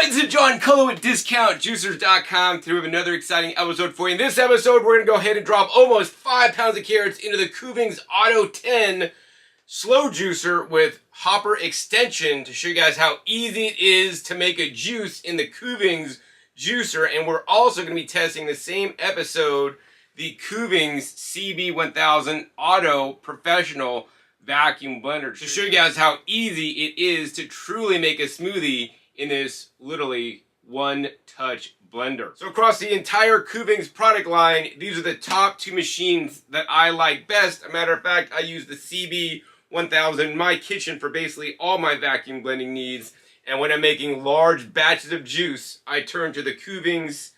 This is John Cullo at DiscountJuicers.com. Today we have another exciting episode for you. In this episode, we're going to go ahead and drop almost 5 pounds of carrots into the Kuvings Auto10 slow juicer with hopper extension to show you guys how easy it is to make a juice in the Kuvings juicer. And we're also going to be testing the same episode, the Kuvings CB1000 Auto Professional Vacuum Blender, to show you guys how easy it is to truly make a smoothie in this literally one-touch blender. So across the entire Kuvings product line, these are the top 2 machines that I like best. A matter of fact, I use the CB1000 in my kitchen for basically all my vacuum blending needs. And when I'm making large batches of juice, I turn to the Kuvings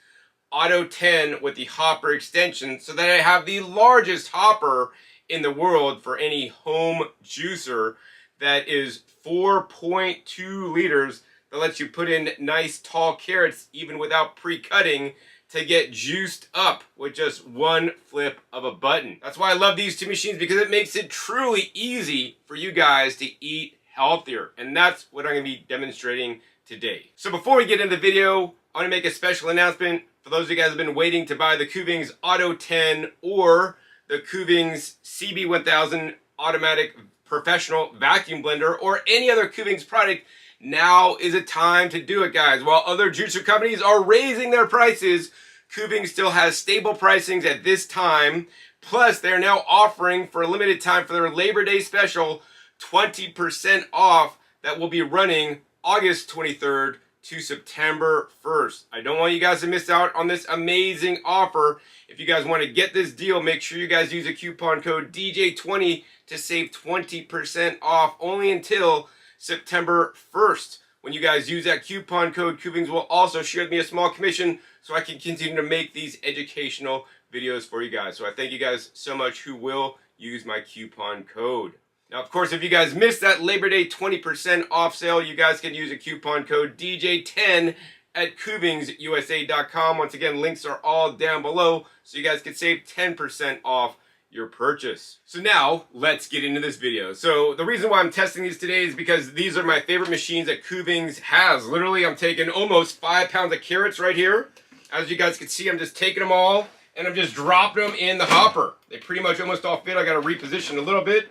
Auto10 with the hopper extension so that I have the largest hopper in the world for any home juicer. That is 4.2 liters. That lets you put in nice tall carrots even without pre-cutting to get juiced up with just one flip of a button. That's why I love these 2 machines, because it makes it truly easy for you guys to eat healthier. And that's what I'm going to be demonstrating today. So before we get into the video, I want to make a special announcement for those of you guys who have been waiting to buy the Kuvings Auto10 or the Kuvings CB1000 Automatic Professional Vacuum Blender or any other Kuvings product. Now is a time to do it, guys. While other juicer companies are raising their prices, Kuvings still has stable pricings at this time. Plus, they're now offering for a limited time for their Labor Day special 20% off that will be running August 23rd to September 1st. I don't want you guys to miss out on this amazing offer. If you guys want to get this deal, make sure you guys use a coupon code DJ20 to save 20% off only until September 1st. When you guys use that coupon code, Kuvings will also share with me a small commission so I can continue to make these educational videos for you guys. So I thank you guys so much who will use my coupon code. Now, of course, if you guys missed that Labor Day 20% off sale, you guys can use a coupon code DJ10 at KuvingsUSA.com. Once again, links are all down below so you guys can save 10% off your purchase. So now let's get into this video. So the reason why I'm testing these today is because these are my favorite machines that Kuvings has. Literally, I'm taking almost 5 pounds of carrots right here. As you guys can see, I'm just taking them all and I'm just dropping them in the hopper. They pretty much almost all fit. I got to reposition a little bit.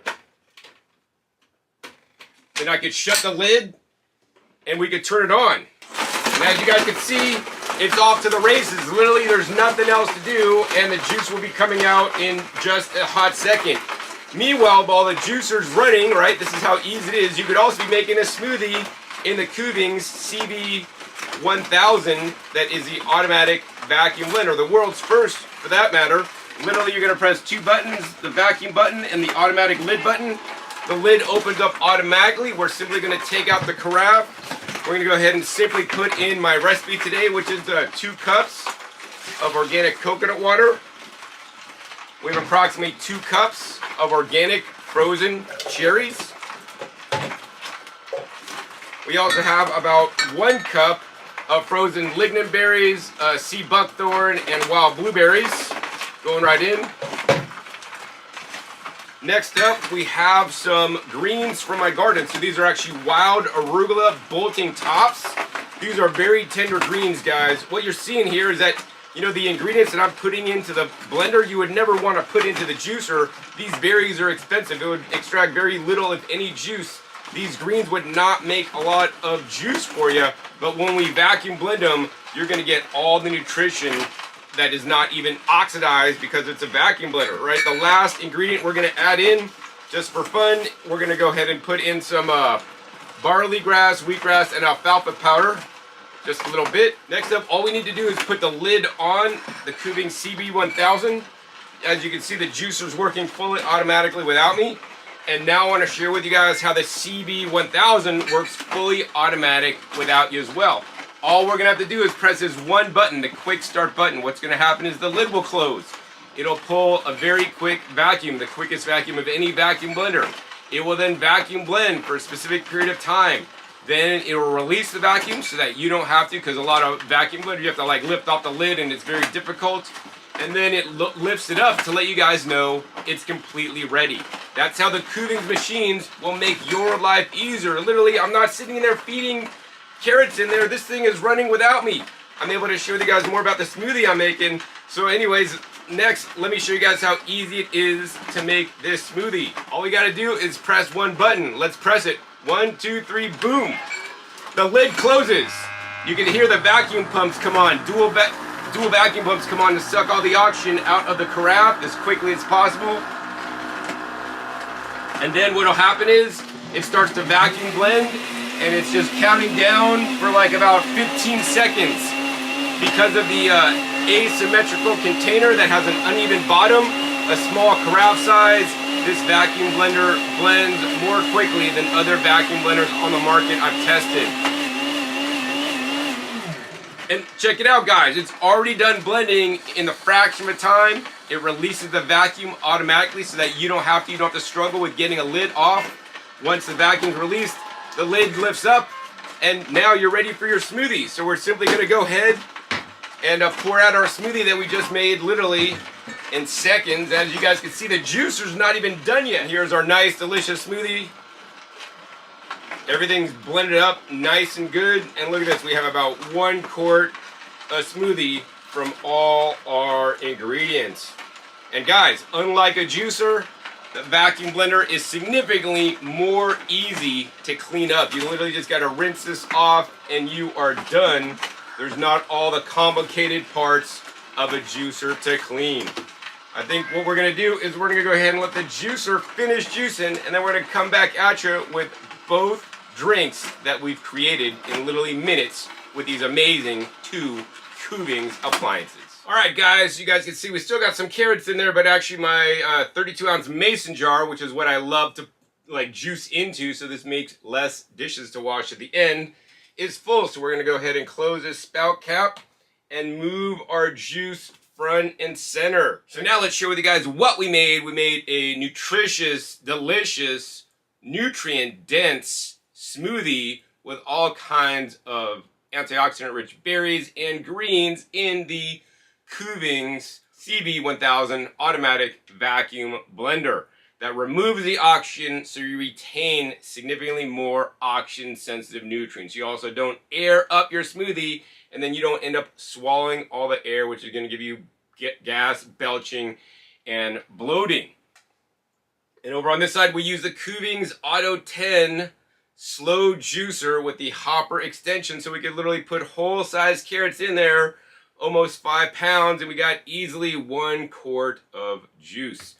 Then I could shut the lid and we could turn it on. And as you guys can see, it's off to the races. Literally, there's nothing else to do, and the juice will be coming out in just a hot second. Meanwhile, while the juicer's running, right, this is how easy it is. You could also be making a smoothie in the Kuvings CB1000 that is the automatic vacuum blender, the world's first for that matter. Literally, you're going to press 2 buttons, the vacuum button and the automatic lid button. The lid opens up automatically. We're simply going to take out the carafe. We're going to go ahead and simply put in my recipe today, which is 2 cups of organic coconut water. We have approximately 2 cups of organic frozen cherries. We also have about 1 cup of frozen lignan berries, sea buckthorn, and wild blueberries. Going right in. Next up, we have some greens from my garden. So these are actually wild arugula bolting tops. These are very tender greens, guys. What you're seeing here is that, you know, the ingredients that I'm putting into the blender, you would never want to put into the juicer. These berries are expensive. It would extract very little, if any, juice. These greens would not make a lot of juice for you, but when we vacuum blend them, you're going to get all the nutrition that is not even oxidized because it's a vacuum blender, right? The last ingredient we're going to add in, just for fun, we're going to go ahead and put in some barley grass, wheatgrass, and alfalfa powder. Just a little bit. Next up, all we need to do is put the lid on the Kuvings CB1000. As you can see, the juicer's working fully automatically without me. And now I want to share with you guys how the CB1000 works fully automatic without you as well. All we're going to have to do is press this one button, the quick start button. What's going to happen is the lid will close. It'll pull a very quick vacuum, the quickest vacuum of any vacuum blender. It will then vacuum blend for a specific period of time. Then it will release the vacuum so that you don't have to, because a lot of vacuum blenders you have to like lift off the lid and it's very difficult. and then it lifts it up to let you guys know it's completely ready. That's how the Kuvings machines will make your life easier. Literally, I'm not sitting there feeding carrots in there. This thing is running without me. I'm able to show you guys more about the smoothie I'm making. So anyways, next, let me show you guys how easy it is to make this smoothie. All we gotta do is press one button. Let's press it. 1, 2, 3, boom. The lid closes. You can hear the vacuum pumps come on. Dual vacuum pumps come on to suck all the oxygen out of the carafe as quickly as possible. And then what'll happen is it starts to vacuum blend, and it's just counting down for like about 15 seconds. Because of the asymmetrical container that has an uneven bottom, a small carafe size, this vacuum blender blends more quickly than other vacuum blenders on the market I've tested. And check it out, guys. It's already done blending in the fraction of a time. It releases the vacuum automatically so that you don't have to struggle with getting a lid off. Once the vacuum's released, the lid lifts up, and now you're ready for your smoothie. So we're simply gonna go ahead and pour out our smoothie that we just made literally in seconds. As you guys can see, the juicer's not even done yet. Here's our nice, delicious smoothie. Everything's blended up nice and good. And look at this, we have about 1 quart of smoothie from all our ingredients. And guys, unlike a juicer, the vacuum blender is significantly more easy to clean up. You literally just gotta rinse this off and you are done. There's not all the complicated parts of a juicer to clean. I think what we're gonna do is we're gonna go ahead and let the juicer finish juicing, and then we're gonna come back at you with both drinks that we've created in literally minutes with these amazing 2 Kuvings appliances. All right, guys, you guys can see we still got some carrots in there, but actually my 32-ounce mason jar, which is what I love to like juice into, so this makes less dishes to wash at the end, is full. So we're gonna go ahead and close this spout cap and move our juice front and center. So now let's share with you guys what we made. We made a nutritious, delicious, nutrient-dense smoothie with all kinds of antioxidant-rich berries and greens in the Kuvings CB1000 automatic vacuum blender that removes the oxygen so you retain significantly more oxygen-sensitive nutrients. You also don't air up your smoothie, and then you don't end up swallowing all the air, which is going to give you gas, belching, and bloating. And over on this side, we use the Kuvings Auto10 slow juicer with the hopper extension, so we could literally put whole size carrots in there, almost 5 pounds, and we got easily 1 quart of juice.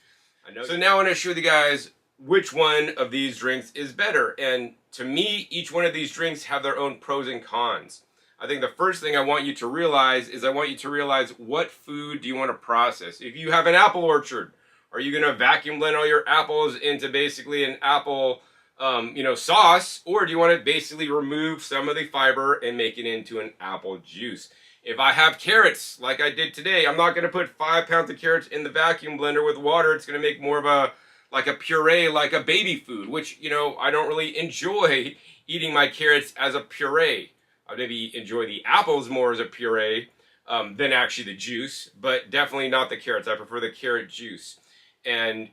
So now I want to show you guys which one of these drinks is better. And to me, each one of these drinks have their own pros and cons. I think the first thing I want you to realize is what food do you want to process. If you have an apple orchard, are you going to vacuum blend all your apples into basically an apple sauce, or do you want to basically remove some of the fiber and make it into an apple juice? If I have carrots, like I did today, I'm not going to put 5 pounds of carrots in the vacuum blender with water. It's going to make more of a puree, like a baby food, which, I don't really enjoy eating my carrots as a puree. I maybe enjoy the apples more as a puree than actually the juice, but definitely not the carrots. I prefer the carrot juice. And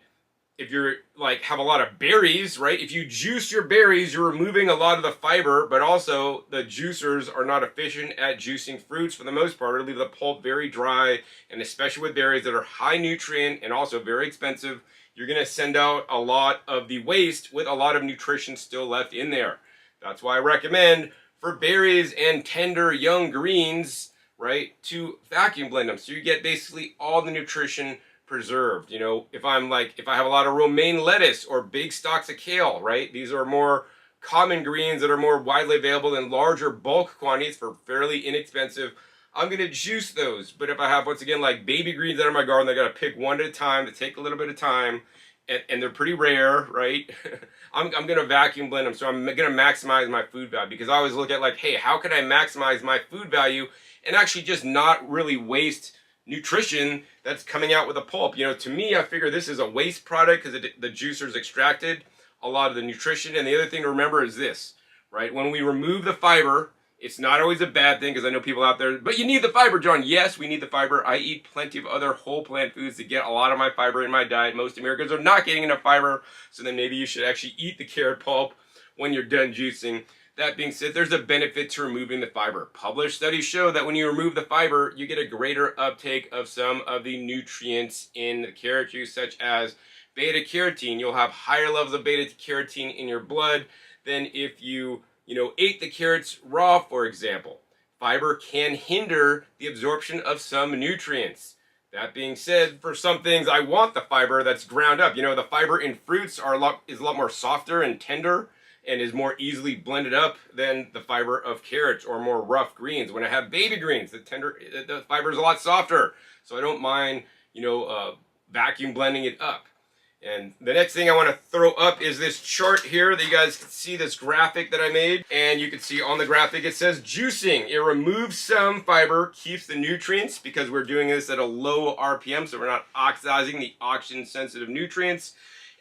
if you're have a lot of berries, right? If you juice your berries, you're removing a lot of the fiber, but also the juicers are not efficient at juicing fruits for the most part. It'll leave the pulp very dry, and especially with berries that are high nutrient and also very expensive, you're gonna send out a lot of the waste with a lot of nutrition still left in there. That's why I recommend for berries and tender young greens, right, to vacuum blend them. So you get basically all the nutrition preserved. If I have a lot of romaine lettuce or big stalks of kale, right? These are more common greens that are more widely available in larger bulk quantities for fairly inexpensive. I'm going to juice those. But if I have, once again, like baby greens out of my garden, I got to pick one at a time to take a little bit of time, and they're pretty rare, right? I'm going to vacuum blend them. So I'm going to maximize my food value, because I always look at hey, how can I maximize my food value and actually just not really waste nutrition that's coming out with a pulp. To me, I figure this is a waste product because the juicer's extracted a lot of the nutrition. And the other thing to remember is this, right? When we remove the fiber It's not always a bad thing, because I know people out there, but you need the fiber, John. Yes, we need the fiber. I eat plenty of other whole plant foods to get a lot of my fiber in my diet. Most Americans are not getting enough fiber, so then maybe you should actually eat the carrot pulp when you're done juicing. That being said, there's a benefit to removing the fiber. Published studies show that when you remove the fiber, you get a greater uptake of some of the nutrients in the carrot juice, such as beta-carotene. You'll have higher levels of beta-carotene in your blood than if you ate the carrots raw, for example. Fiber can hinder the absorption of some nutrients. That being said, for some things, I want the fiber that's ground up. The fiber in fruits is a lot more softer and tender and is more easily blended up than the fiber of carrots or more rough greens. When I have baby greens, the fiber is a lot softer. So I don't mind, vacuum blending it up. And the next thing I want to throw up is this chart here that you guys can see, this graphic that I made. And you can see on the graphic it says juicing. It removes some fiber, keeps the nutrients, because we're doing this at a low RPM, so we're not oxidizing the oxygen-sensitive nutrients.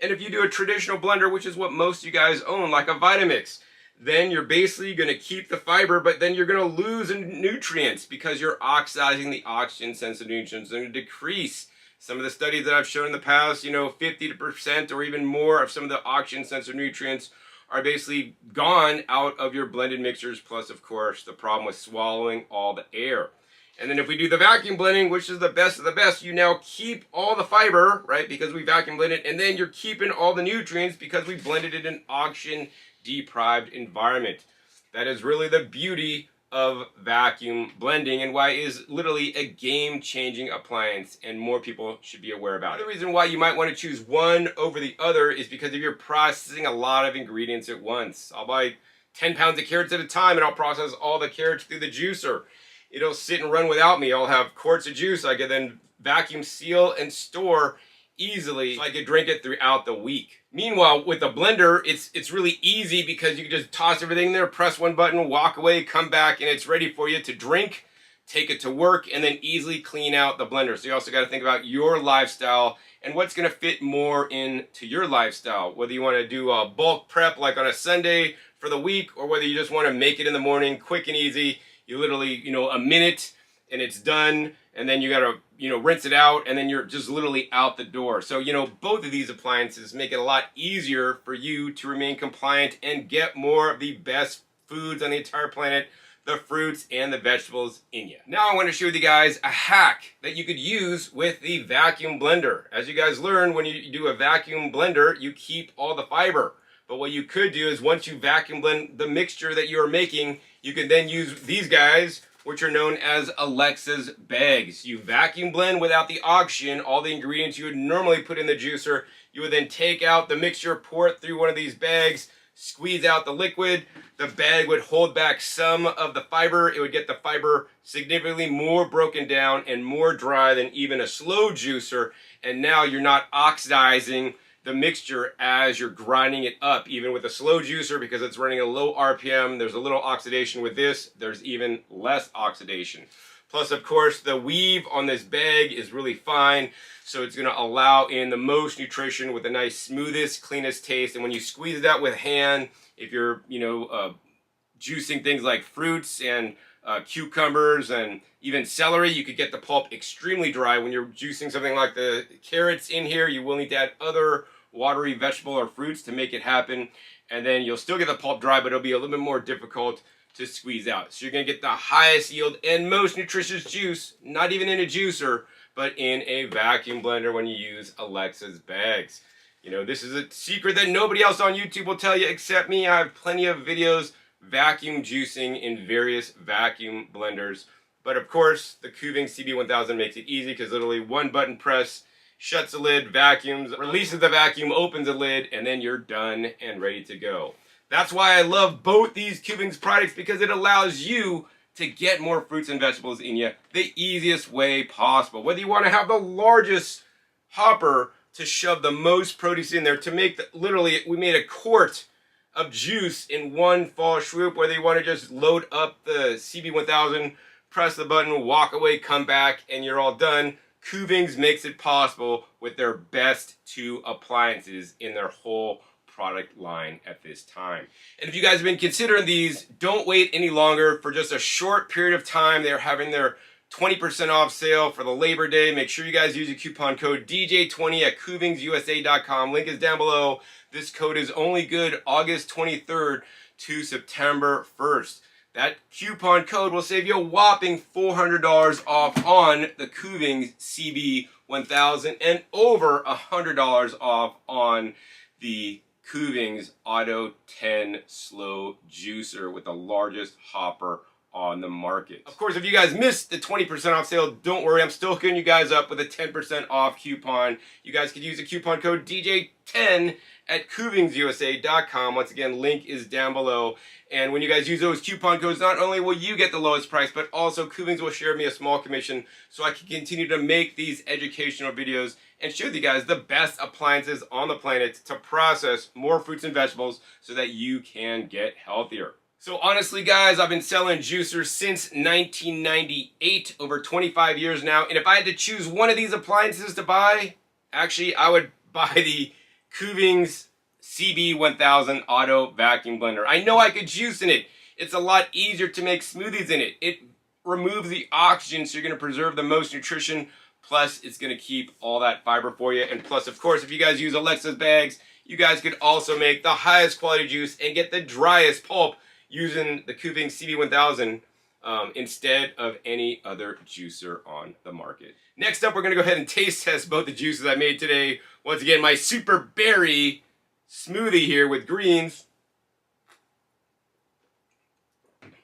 And if you do a traditional blender, which is what most of you guys own, like a Vitamix, then you're basically going to keep the fiber, but then you're going to lose nutrients because you're oxidizing the oxygen-sensitive nutrients. They're going to decrease. Some of the studies that I've shown in the past, 50% or even more of some of the oxygen-sensitive nutrients are basically gone out of your blended mixtures, plus, of course, the problem with swallowing all the air. And then if we do the vacuum blending, which is the best of the best, you now keep all the fiber, right, because we vacuum blended, and then you're keeping all the nutrients because we blended it in an oxygen-deprived environment. That is really the beauty of vacuum blending and why it is literally a game-changing appliance, and more people should be aware about it. The reason why you might want to choose one over the other is because if you're processing a lot of ingredients at once. I'll buy 10 pounds of carrots at a time and I'll process all the carrots through the juicer. It'll sit and run without me. I'll have quarts of juice I can then vacuum seal and store easily so I could drink it throughout the week. Meanwhile, with a blender, it's really easy because you can just toss everything in there, press one button, walk away, come back, and it's ready for you to drink, take it to work, and then easily clean out the blender. So you also got to think about your lifestyle and what's going to fit more into your lifestyle. Whether you want to do a bulk prep like on a Sunday for the week, or whether you just want to make it in the morning, quick and easy. You literally, a minute and it's done, and then you gotta, rinse it out, and then you're just literally out the door. So, both of these appliances make it a lot easier for you to remain compliant and get more of the best foods on the entire planet, the fruits and the vegetables in you. Now I want to share with you guys a hack that you could use with the vacuum blender. As you guys learn, when you do a vacuum blender, you keep all the fiber. But what you could do is once you vacuum blend the mixture that you are making, you can then use these guys, which are known as Alexa's bags. You vacuum blend without the oxygen, all the ingredients you would normally put in the juicer. You would then take out the mixture, pour it through one of these bags, squeeze out the liquid. The bag would hold back some of the fiber. It would get the fiber significantly more broken down and more dry than even a slow juicer. And now you're not oxidizing the mixture as you're grinding it up. Even with a slow juicer, because it's running a low RPM, there's a little oxidation. With this, there's even less oxidation. Plus, of course, the weave on this bag is really fine, so it's going to allow in the most nutrition with the nice smoothest, cleanest taste. And when you squeeze it out with hand, if you're juicing things like fruits and cucumbers and even celery, you could get the pulp extremely dry. When you're juicing something like the carrots in here, you will need to add other watery vegetable or fruits to make it happen, and then you'll still get the pulp dry, but it'll be a little bit more difficult to squeeze out. So you're going to get the highest yield and most nutritious juice, not even in a juicer, but in a vacuum blender when you use Alexa's bags. This is a secret that nobody else on YouTube will tell you except me. I have plenty of videos vacuum juicing in various vacuum blenders. But of course, the Kuvings CB1000 makes it easy because literally one button press, shuts the lid, vacuums, releases the vacuum, opens the lid, and then you're done and ready to go. That's why I love both these Kuvings products, because it allows you to get more fruits and vegetables in you the easiest way possible. Whether you want to have the largest hopper to shove the most produce in there, to make literally, we made a quart of juice in one fall swoop, whether you want to just load up the CB1000, press the button, walk away, come back, and you're all done. Kuvings makes it possible with their best two appliances in their whole product line at this time. And if you guys have been considering these, don't wait any longer. For just a short period of time, they're having their 20% off sale for the Labor Day. Make sure you guys use the coupon code DJ20 at kuvingsusa.com. Link is down below. This code is only good August 23rd to September 1st. That coupon code will save you a whopping $400 off on the Kuvings CB1000 and over $100 off on the Kuvings Auto10 Slow Juicer with the largest hopper on the market. Of course, if you guys missed the 20% off sale, don't worry. I'm still hooking you guys up with a 10% off coupon. You guys could use the coupon code DJ10 at kuvingsusa.com. Once again, link is down below. And when you guys use those coupon codes, not only will you get the lowest price, but also Kuvings will share me a small commission so I can continue to make these educational videos and show you guys the best appliances on the planet to process more fruits and vegetables so that you can get healthier. So honestly, guys, I've been selling juicers since 1998, over 25 years now. And if I had to choose one of these appliances to buy, actually, I would buy the Kuvings CB1000 Auto Vacuum Blender. I know I could juice in it. It's a lot easier to make smoothies in it. It removes the oxygen, so you're going to preserve the most nutrition. Plus, it's going to keep all that fiber for you. And plus, of course, if you guys use Alexa's bags, you guys could also make the highest quality juice and get the driest pulp using the Kuvings CB1000 instead of any other juicer on the market. Next up, we're going to go ahead and taste test both the juices I made today. Once again, my super berry smoothie here with greens.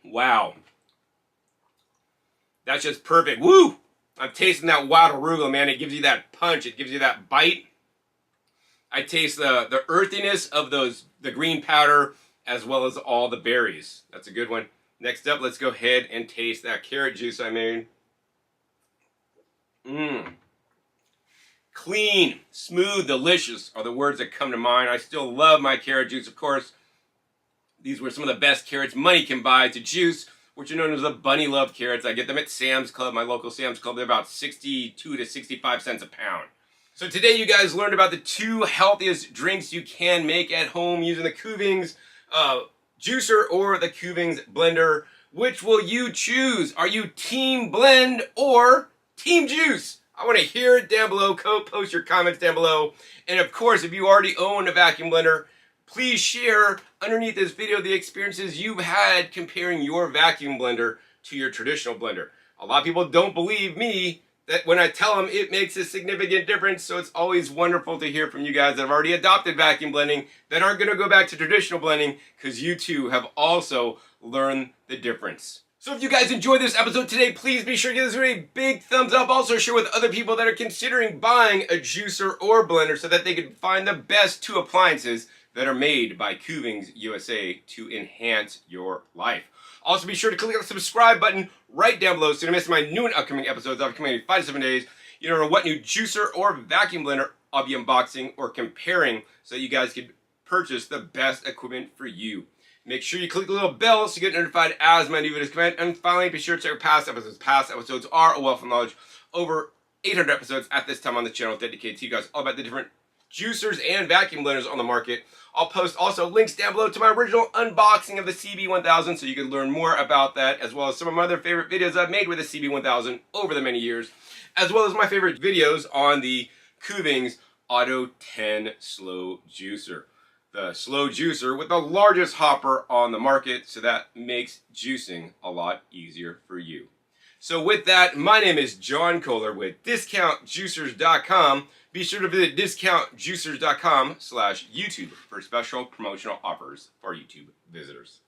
Wow. That's just perfect. Woo! I'm tasting that wild arugula, man. It gives you that punch. It gives you that bite. I taste the earthiness of the green powder as well as all the berries. That's a good one. Next up, let's go ahead and taste that carrot juice I made. Clean, smooth, delicious are the words that come to mind. I still love my carrot juice, of course. These were some of the best carrots money can buy to juice, which are known as the Bunny Love carrots. I get them at Sam's Club, my local Sam's Club. They're about 62 to 65 cents a pound. So today you guys learned about the 2 healthiest drinks you can make at home using the Kuvings juicer or the Kuvings blender. Which will you choose? Are you team blend or team juice? I want to hear it down below. Post your comments down below. And of course, if you already own a vacuum blender, please share underneath this video the experiences you've had comparing your vacuum blender to your traditional blender. A lot of people don't believe me that when I tell them it makes a significant difference, so it's always wonderful to hear from you guys that have already adopted vacuum blending that aren't going to go back to traditional blending because you too have also learned the difference. So if you guys enjoyed this episode today, please be sure to give this video a big thumbs up. Also share with other people that are considering buying a juicer or blender so that they can find the best 2 appliances that are made by Kuvings USA to enhance your life. Also be sure to click on the subscribe button right down below so you don't miss my new and upcoming episodes. I'll be coming in 5 to 7 days. You don't know what new juicer or vacuum blender I'll be unboxing or comparing so that you guys can purchase the best equipment for you. Make sure you click the little bell so you get notified as my new videos come in. And finally, be sure to check out past episodes. Past episodes are a wealth of knowledge. Over 800 episodes at this time on the channel dedicated to you guys all about the different juicers and vacuum blenders on the market. I'll post also links down below to my original unboxing of the CB1000 so you can learn more about that, as well as some of my other favorite videos I've made with the CB1000 over the many years, as well as my favorite videos on the Kuvings Auto10 Slow Juicer. The slow juicer with the largest hopper on the market, so that makes juicing a lot easier for you. So with that, my name is John Kohler with DiscountJuicers.com. Be sure to visit DiscountJuicers.com/YouTube for special promotional offers for YouTube visitors.